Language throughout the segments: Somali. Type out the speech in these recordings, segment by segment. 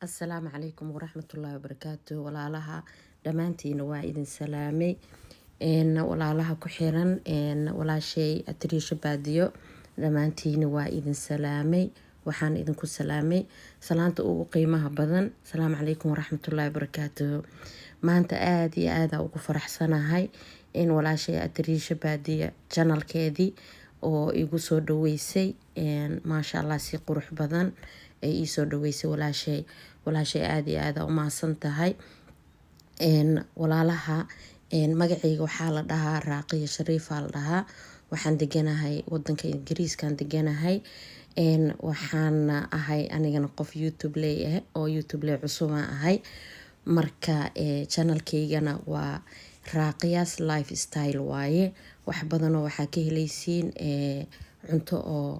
السلام عليكم ورحمة الله وبركاته walaalaha dhamaantiin waa idin salaamay walaalaha ku xiran walaashay Atriisha Baadiyo dhamaantiin waa idin salaamay waxaan idinku salaamay salaanta ugu qiimaha badan Assalaamu calaykum waraxmatullaahi wabarakaatuh maanta aad iyo aad ugu faraxsanahay in walaashay Atriisha Baadiyo channelkeedii oo igu soo dhaweysay maasha Allah si qurux badan ay ii soo dhaweysay walaashay aad iyo aad u mahadsan tahay walaalaha magacayga waxaa la dhahaa Raaqiya Shariif la dhahaa waxaan deganahay wadanka Ingiriiskan deganahay waxaan ahay anigana qof YouTube leh oo YouTube leh cusub ahay marka channelkeygana waa Raaqiya's Lifestyle waaye wax badan oo waxaa ka helaysiin cunto oo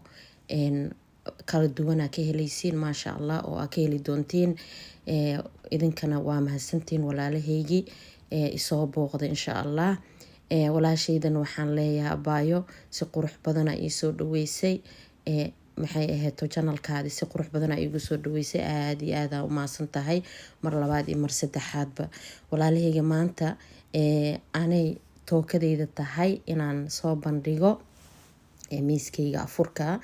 kala duwan ka helaysiin maasha Allah oo ka heli doontiin idinkana waa mahadsantiin walaalahaygi isoo booqda insha Allah walaashaydan waxaan leeyahay abaayo si qurux badan ay soo dhaweysay maxay ahayd channelkaadi si qurux badan ay igu soo dhaweysay aad iyo aad u mahadsan tahay mar labaad iyo mar saddexaadba walaalahayga maanta anay tookadeyda tahay inaan soo bandhigo miiskayga afurka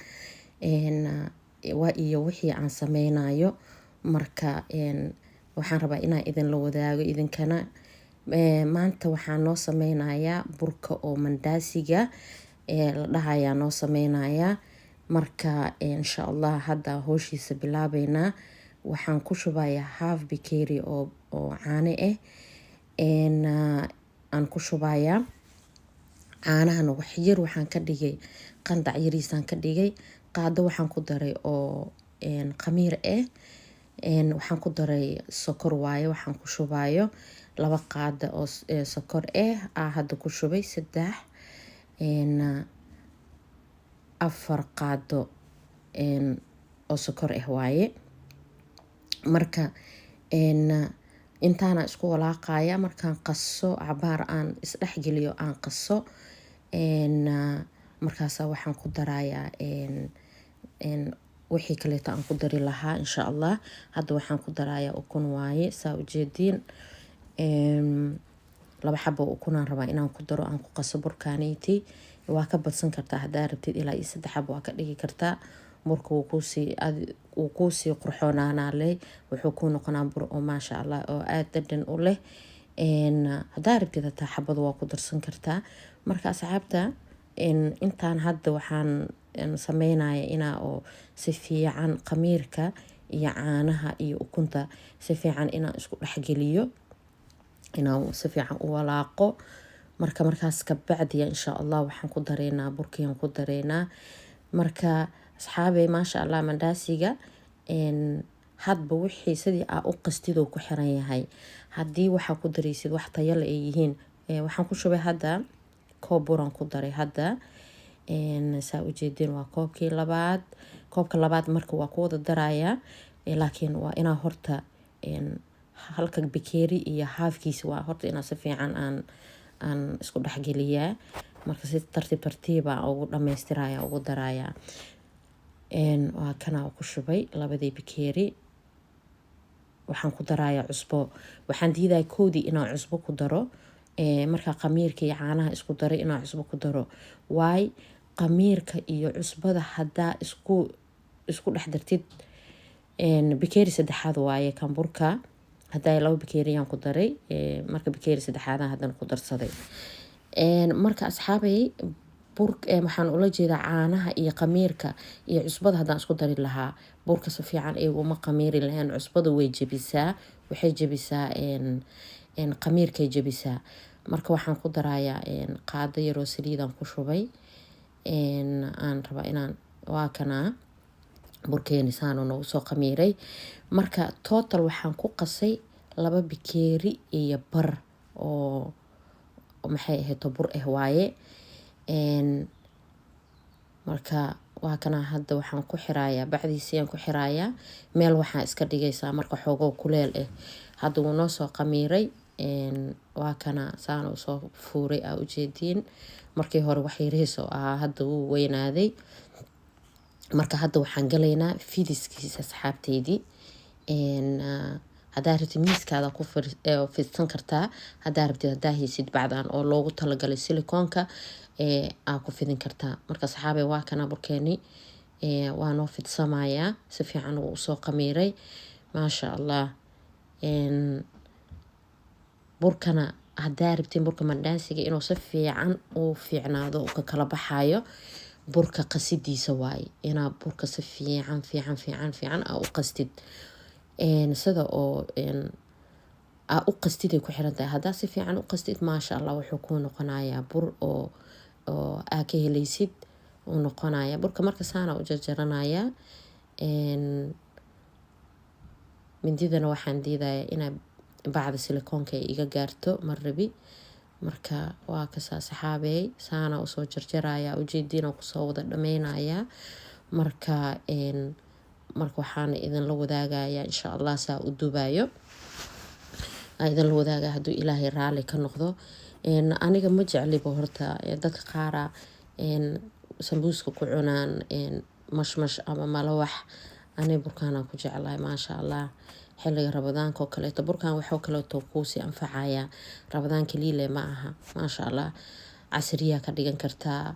iyo wixii aan sameynayo marka waxaan rabaa inaan idin la wadaago idinkana maanta waxaan noo sameynayaa burka oo mandaasiga la dhahayaa noo sameynayaa marka insha Allah hadda howshiisa bilaabeynaa waxaan ku shubayaa half bakery oo caano aan ku shubayaa caanahan wax yar waxaan ka dhigay qandac yariisaan ka dhigay qaado waxaan ku daray oo khamiir waxaan ku daray sokor waaye waxaan ku shubayo 2 qaado oo sokor hadda ku shubay 4 qaado oo sokor waaye marka intaana isku walaaqaya markaan qaso cabaar aan isdhexgeliyo aan qaso markaas waxaan ku darayaa wixii kale aan ku dari lahaa insha Allah hadda waxaan ku darayaa ukun waaye saa u jeedin 2 xabo ukun aan rabaa inaan ku daro aan ku qaso burkaaniiti waa ka badsan kartaa hadaa rabtid ilaa 3 xabo waa ka dhigi kartaa marka uu ku sii qurxoonaana leh wuxuu ku noqonaa bur oo maasha Allah oo aad dhadhan u leh hadaa rabtid taa xabad waa ku darsan kartaa marka asxaabta intaan hadda waxaan sameynayaa inaa oo si fiican khamiirka iyo caanaha iyo ukunta si fiican inaan isku dhexgeliyo inaan si fiican u walaaqo markaas ka bacdi insha Allah waxaan ku dareynaa burkiyaan ku dareynaa marka asxaabey maasha Allah mandaasiga hadba wixii sidii aa u qastidoo ku xiran yahay haddii waxaa ku dareysid wax tayo leh ay yihiin waxaan ku shubay hadda koob buraan ku daray hadda saa u jeedin waa koobkii labaad koobka labaad marka waa ku wada darayaa laakiin waa inaa horta halka bakeeri iyo halfkiisa waa horta inaa si fiican aan isku dhexgeliyaa marka si tartiib ugu dhameystiraya ugu darayaa waa kana ku shubay labadii bakeeri waxaan ku darayaa cusbo waxaan diiday koodii inaan cusbo ku daro marka khamiirka iyo caanaha isku daray inaan cusbo ku daro waay khamiirka iyo cusbada hadaa isku dhex dartid bakeeri saddexaad waaye kan burka hadaa 2 bakeeriyaan ku daray marka bakeeri saddexaad hadan ku darsaday marka asxaabay waxaan ula jeedaa caanaha iyo khamiirka iyo cusbada hadaan isku dari lahaa burka si fiican uma khamiiri lahayn cusbada way jabisaa waxay jabisaa khamiirkay jabisaa marka waxaan ku darayaa qaado yar oo saliidaan ku shubay aan rabaa inaan waa kana burkeeni saano noogu soo khamiiray marka total waxaan ku qasay 2 bakeeri iyo bar oo maxay ahayd bur waaye marka waa kana hadda waxaan ku xirayaa bacdiisiyaan ku xirayaa meel waxaa iska dhigaysaa marka xoogoo kuleel hadda wuu noo soo khamiiray waa kana saan u soo fuuray aa u jeedin markii hore wax yariis oo hadda wuu weynaaday marka hadda waxaan galaynaa fidiskiisa asxaabteydii hadaa rabtid miiskaada ku fidsan kartaa, hadaa rabtid hadaa haysid bacdan oo loogu talagalay silikoonka aa ku fidin kartaa. marka saxaabe waa kana burkeeni waa noo fidsamayaa, si fiican uu usoo qamiiray maasha allah. burkana hadaa rabtiin burka mandhaasiga inuu si fiican u fiicnaado ka kala baxayo, burka qasidiisa waaye inaa burka si fiican u qastid, sida oo aa u qastid ay ku xiran tahay. hadaa si fiican u qastid maasha allah wuxuu kuu noqonayaa bur oo aa ka helaysid uu noqonaya. burka marka saana u jarjaranayaa, mindidana waxaan diidayaa inaa bacda silikoonka ay iga gaarto mar rabi. marka waa kasaa saxaabey, saana usoo jarjaraya, ujeediina kusoo wada dhameynayaa. marka waxaana idinla wadaagayaa insha allah saa u dubayo idinla wadaaga hadduu ilaahay raali ka noqdo. aniga ma jecliba horta, dadka qaara sambuuska ku cunaan mashmash ama malawax, ani burkaanaan ku jeclahay maasha allah. xilliga rabadaanka oo kaleeto burkaan waxoo kaleeto kuusii anfacaya, rabadaan kaliile ma aha maasha allah. casriyaa ka dhigan kartaa,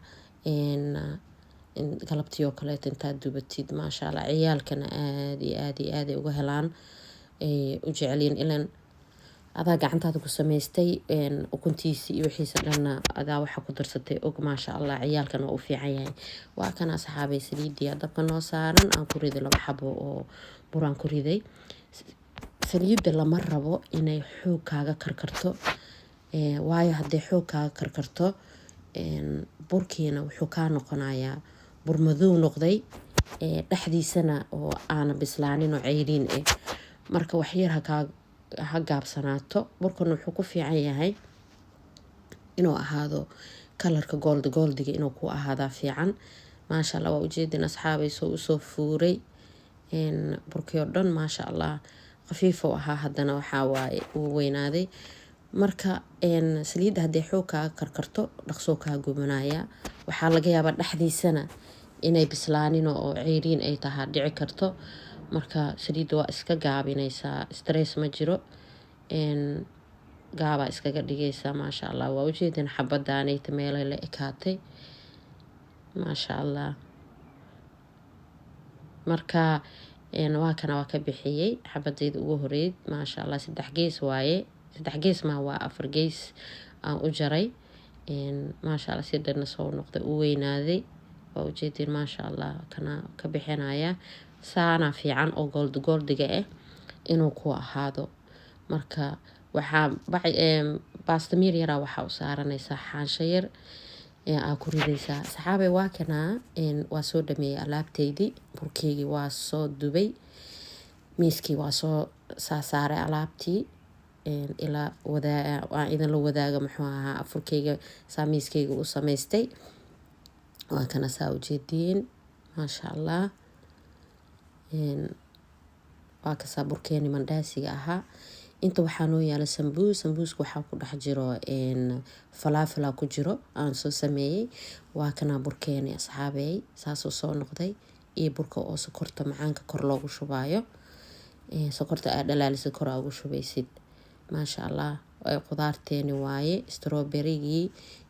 galabtii oo kaleeto intaad dubatid maasha allah. ciyaalkana aad iyo aad ay uga helaan, u jeceliin ilan adaa gacantaada ku samaystay, ukuntiisi iyo wixiisa dhanna adaa waxa ku darsatay og maasha allah. ciyaalkana waa u fiican yahay. waa kana saxaabay saliidiya dabka noo saaran, aan ku riday 2 xabo oo buraan ku riday. saliidda lama rabo inay xoog kaaga karkarto, waayo hadday xoog kaaga karkarto burkiina wuxuu kaa noqonayaa bur madow noqday, dhexdiisana oo aana bislaanin oo ceyriin marka waxyar ha gaabsanaato. burkan wuxuu ku fiican yahay inuu ahaado kalarka goldiga inuu ku ahaadaa fiican maasha allah. waa ujeedin asxaabay soo usoo fuuray burkii oo dhan maasha allah. khafiifo ahaa haddana waxaa waaye uu weynaaday. marka saliidda hadday xoog kaaga karkarto dhaqsoo kaa gubanaya. waxaa laga yaabaa dhexdiisana inay bislaanin oo ceyriin ay tahaa dhici karto. marka saliidda waa iska gaabinaysaa, stress ma jiro, gaabaa iskaga dhigaysaa maasha allah. waa ujeedin xabadaanayta meelay la ekaatay maasha allah. marka waa kana waa ka bixiyey xabadayda ugu horeyd maasha allah. 3 gees waaye, 3 gees ma waa 4 gees aan u jaray maasha allah. si dhanna soo noqday u weynaaday, waa ujeedin maasha allah. kana ka bixinaya saana fiican oo goldiga inuu ku ahaado. marka waxaa baastamir yaraa waxaa u saaranaysaa xaansho yar aa ku ridaysaa. saxaabay waa kanaa waa soo dhameeyay alaabteydii, burkeygii waa soo dubay, miiskii waa soo saaray alaabtii ilaa waan idinla wadaaga muxuu ahaa afurkeyga saa miiskeyga u samaystay. waa kana saa ujeediin maasha allah. waa kasaa burkeeni mandhaasiga ahaa. inta waxaa noo yaala sambuuska waxaa ku dhex jiro falaafala ku jiro aan soo sameeyey. waa kanaa burkeeni asxaabey saasuu soo noqday, iyo burka oo sokorta macaanka kor loogu shubaayo, sokorta aad dhalaalisid kor aa ugu shubaysid maasha allah. qudaarteeni waaye, strawberrygii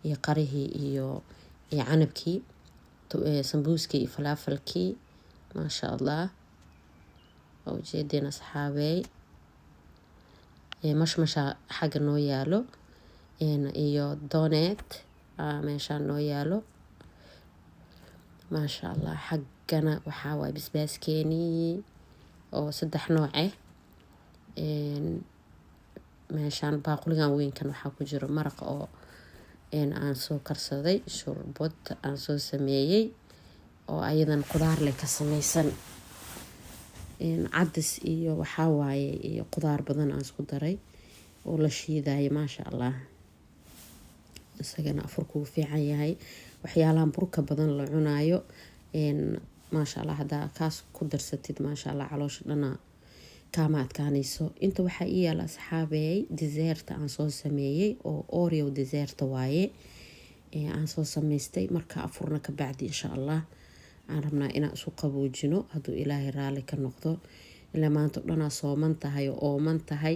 iyo qarihii iyo canabkii, sambuuskii iyo falaafalkii maasha allah. waa ujeedin asxaabey, mashmasha xagga noo yaalo iyo donet meeshaan noo yaalo maasha allah. xaggana waxaa waaye basbaaskeenii oo 3 nooc meeshaan baaquligan weynkan waxaa ku jiro maraq oo aan soo karsaday, shurbad aan soo sameeyey oo ayadan qudaar leh ka samaysan, cadis iyo waxaa waaye iyo qudaar badan aan isku daray oo la shiidayo maasha allah. isagana afurkuu fiican yahay. waxyaalahan burka badan la cunaayo maasha allah haddaa kaas ku darsatid maasha allah caloosha dhana kaama adkaanayso. inta waxaa ii yaala asxaabey deserta aan soo sameeyey oo oreo deserta waaye, aan soo samaystay. marka afurna ka bacdi insha allah aan rabnaa inaan isu qaboojino hadduu ilaahay raali ka noqdo. ilaa maanta dhanaa sooman tahay oo ooman tahay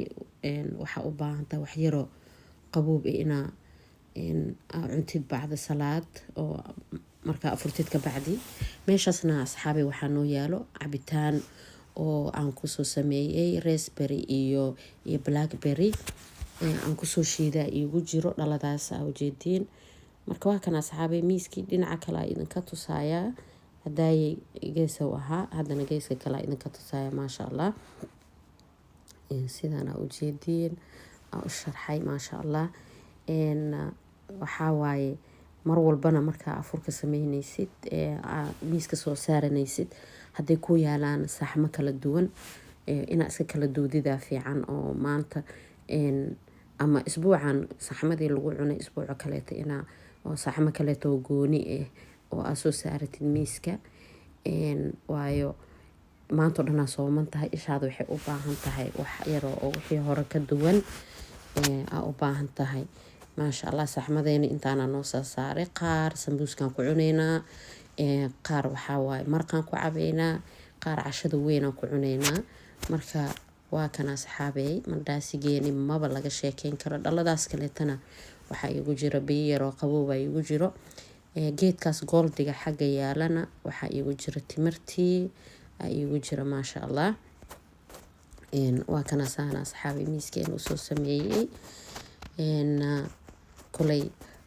waxaa u baahan tahay wax yaroo qaboob inaa cuntid bacda salaad oo markaa afurtid ka bacdi. meeshaasna asxaabay waxaa noo yaalo cabitaan oo aan kusoo sameeyey raspberry iyo blackberry aan kusoo shiidaa iigu jiro dhaladaas aa ujeediin. marka waa kan asxaabay miiskii dhinaca kale aa idinka tusayaa. hadaayay geesow ahaa haddana geeska kale aa idinka tusayaa maasha allah. sidaan aa ujeediin aa u sharxay maasha allah. waxaa waaye mar walbana markaa afurka sameynaysid miiska soo saaranaysid hadday ku yaalaan saxmo kala duwan inaa iska kala duudidaa fiican oo maanta ama isbuucan saxmadii lagu cunay isbuuca kaleeto inaa oo saxmo kaleeto oo gooni oo aa soo saaratid miiska. waayo maanta dhanaa sooman tahay ishaada waxay u baahan tahay wax yaroo oo wixii hore ka duwan aa u baahan tahay. maasha allah saxmadeena intaana noo soo saaray. qaar sambuuskaan ku cunaynaa, qaar waxaa waaye marqaan ku cabaynaa, qaar cashada weynaan ku cunaynaa. marka waa kan asxaabey mandhaasigeeni maba laga sheekeyn karo. dhaladaas kaleetana waxaa iigu jiro biyo yaroo qabooba iigu jiro. geedkaas gooldiga xagga yaalana waxaa iigu jiro timirtii aa iigu jiro maasha allah. waa kana saana asxaabey miiskeena usoo sameeyey. koley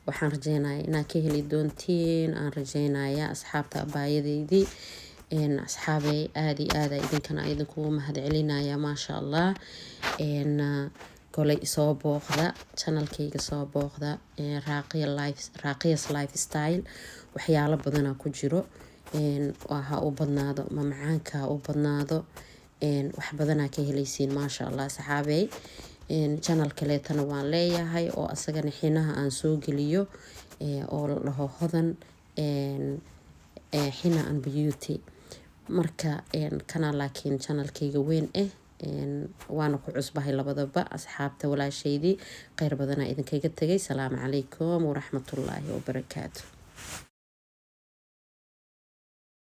waxaan rajeynayaa inaad ka heli doontiin aan rajeynayaa asxaabta abaayadeydii. asxaabey aada iyo aada idinkana idinkugu mahad celinaya maasha allah. koley soo booqda channelkayga soo booqda raaqiyas lifestyle waxyaalo badanaa ku jiro. ha u badnaado mamacaanka ha u badnaado wax badanaa ka helaysiin maasha allah asxaabey. channel kaleetana waan leeyahay oo asagana xinaha aan soo geliyo oo la dhaho hodan xina and beauty. marka kana laakiin channelkayga weyn waana ku cusbahay labadaba asxaabta walaashaydii. kheyr badanaa idinkaga tegay. salaamu calaykum waraxmatullaahi wabarakaatu.